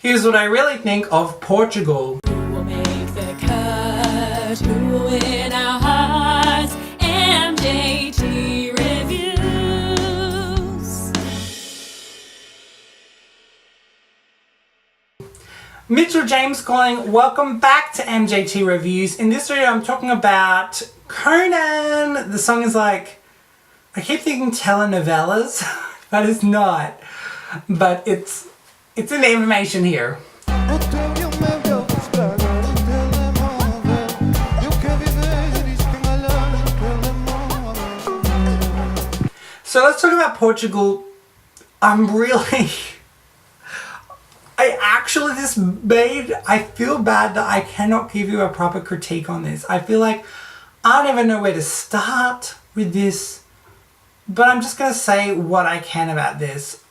here's what I really think of Portugal. Who will make the cut? Who will win our hearts? MJT Reviews. Mitchell James calling. Welcome back to MJT Reviews. In this video I'm talking about Conan. The song is like, I keep thinking telenovelas, but it's not. But it's in the information here. So let's talk about Portugal. I feel bad that I cannot give you a proper critique on this. I feel like I don't even know where to start with this, but I'm just going to say what I can about this.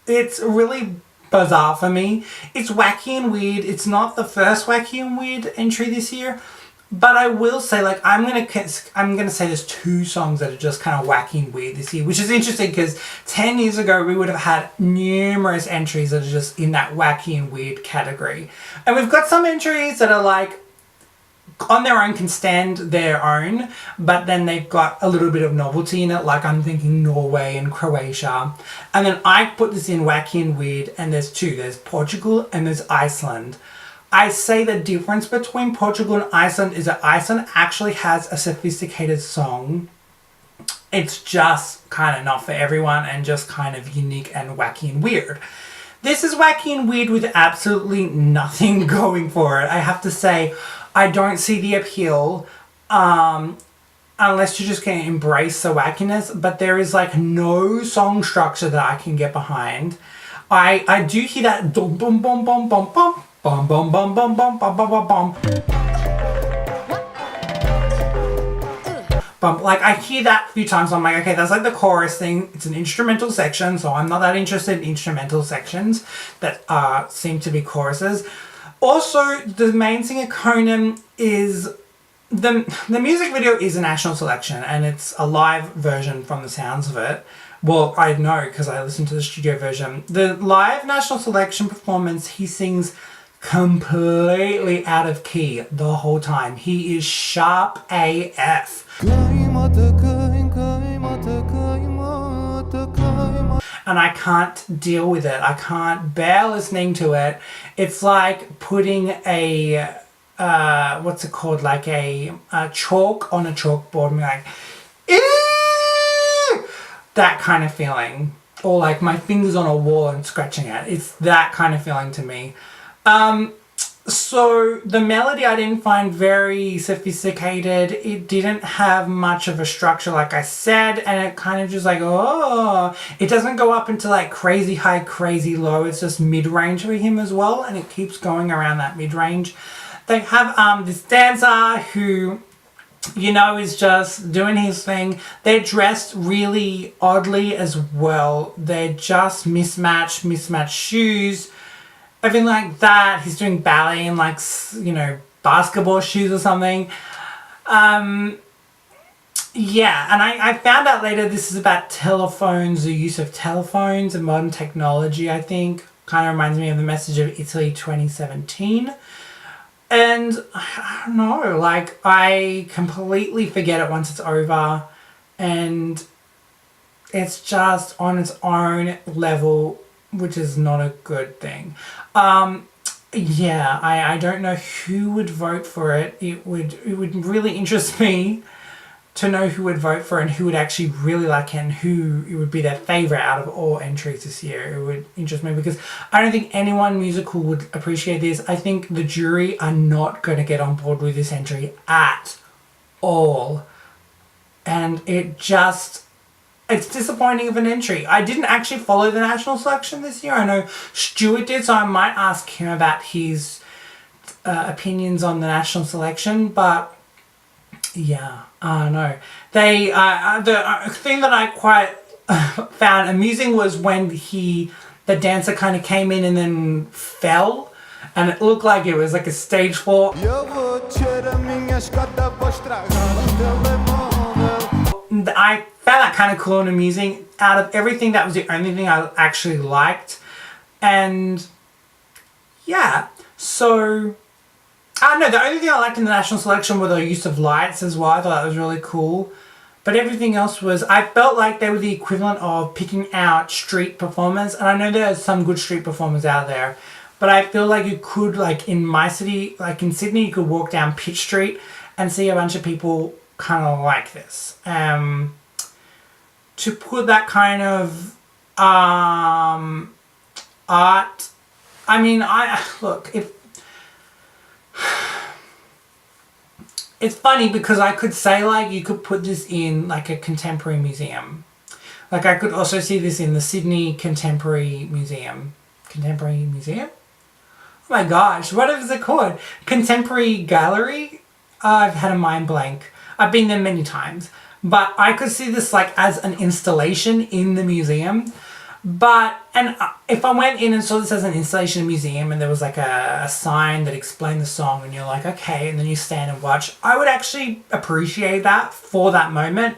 It's really bizarre for me. It's wacky and weird. It's not the first wacky and weird entry this year, but I will say, like, I'm gonna say there's two songs that are just kind of wacky and weird this year, which is interesting because 10 years ago we would have had numerous entries that are just in that wacky and weird category, and we've got some entries that are like on their own can stand their own, but then they've got a little bit of novelty in it, like I'm thinking Norway and Croatia. And then I put this in wacky and weird, and there's two. There's Portugal and there's Iceland. I say the difference between Portugal and Iceland is that Iceland actually has a sophisticated song. It's just kind of not for everyone and just kind of unique and wacky and weird. This is wacky and weird with absolutely nothing going for it. I have to say, I don't see the appeal unless you're just going to embrace the wackiness, but there is like no song structure that I can get behind. I do hear that dum bum bum bum bum bum bum bum bum bum bum bum bum bum bum. Like, I hear that a few times. I'm like, okay, that's like the chorus thing. It's an instrumental section, so I'm not that interested in instrumental sections that seem to be choruses. Also, the main thing of Conan is the music video is a national selection, and it's a live version from the sounds of it. Well, I know because I listened to the studio version. The live national selection performance, he sings completely out of key the whole time. He is sharp AF. And I can't deal with it. I can't bear listening to it. It's like putting a, what's it called? Like a chalk on a chalkboard and be like, ew! That kind of feeling. Or like my fingers on a wall and scratching it. It's that kind of feeling to me. So the melody I didn't find very sophisticated. It didn't have much of a structure, like I said, and it kind of just like, oh, it doesn't go up into like crazy high, crazy low. It's just mid-range for him as well, and it keeps going around that mid-range. They have this dancer who, you know, is just doing his thing. They're dressed really oddly as well. They're just mismatched shoes. Everything like that. He's doing ballet in like, you know, basketball shoes or something. Yeah, and I found out later this is about telephones, the use of telephones and modern technology, I think. Kind of reminds me of the message of Italy 2017. And I don't know, like, I completely forget it once it's over. And it's just on its own level, which is not a good thing. Yeah, I don't know who would vote for it. It would really interest me to know who would vote for it and who would actually really like it and who it would be their favourite out of all entries this year. It would interest me because I don't think anyone musical would appreciate this. I think the jury are not going to get on board with this entry at all. And it's disappointing of an entry. I didn't actually follow the national selection this year. I know Stuart did, so I might ask him about his opinions on the national selection, but yeah, I don't know. They the thing that I quite found amusing was when the dancer kind of came in and then fell, and it looked like it was like a stage 4. I found that kind of cool and amusing. Out of everything, that was the only thing I actually liked. And yeah, so I don't know, the only thing I liked in the national selection were the use of lights as well. I thought that was really cool. But everything else was, I felt like they were the equivalent of picking out street performers. And I know there's some good street performers out there. But I feel like you could, like in my city, like in Sydney, you could walk down Pitt Street and see a bunch of people kind of like this. To put that kind of art, I mean, look, it's funny because I could say like you could put this in like a contemporary museum. Like I could also see this in the Sydney Contemporary Museum. Contemporary Museum? Oh my gosh, what is it called? Contemporary Gallery? I've had a mind blank. I've been there many times. But I could see this like as an installation in the museum. But, and if I went in and saw this as an installation in a museum and there was like a sign that explained the song and you're like, okay, and then you stand and watch, I would actually appreciate that for that moment.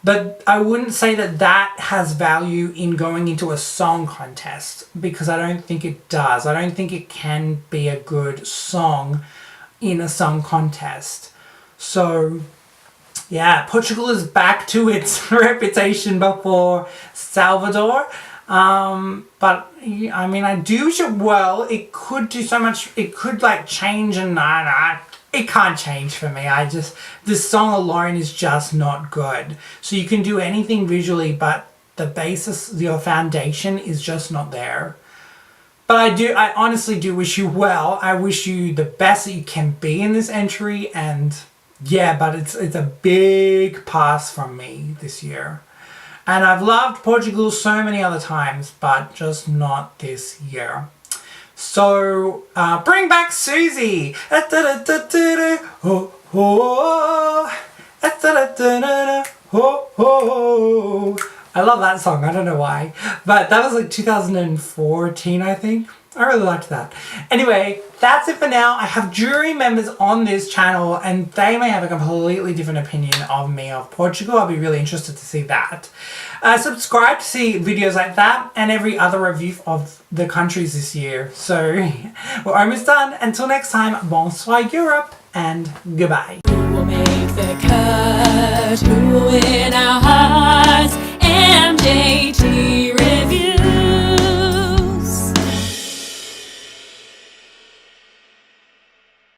But I wouldn't say that that has value in going into a song contest because I don't think it does. I don't think it can be a good song in a song contest. So, yeah, Portugal is back to its reputation before Salvador. But I mean, I do wish it well. It could do so much. It could like change, and it can't change for me. This song alone is just not good. So you can do anything visually, but the basis, your foundation is just not there. But I honestly do wish you well. I wish you the best that you can be in this entry, and yeah, but it's a big pass from me this year. And I've loved Portugal so many other times, but just not this year. So, bring back Susie! I love that song, I don't know why. But that was like 2014, I think. I really liked that. Anyway, that's it for now. I have jury members on this channel and they may have a completely different opinion of me of Portugal. I'll be really interested to see that. Subscribe to see videos like that and every other review of the countries this year. So we're almost done. Until next time, bonsoir Europe and goodbye. Who will make the cut? Who will win our hearts? MJT.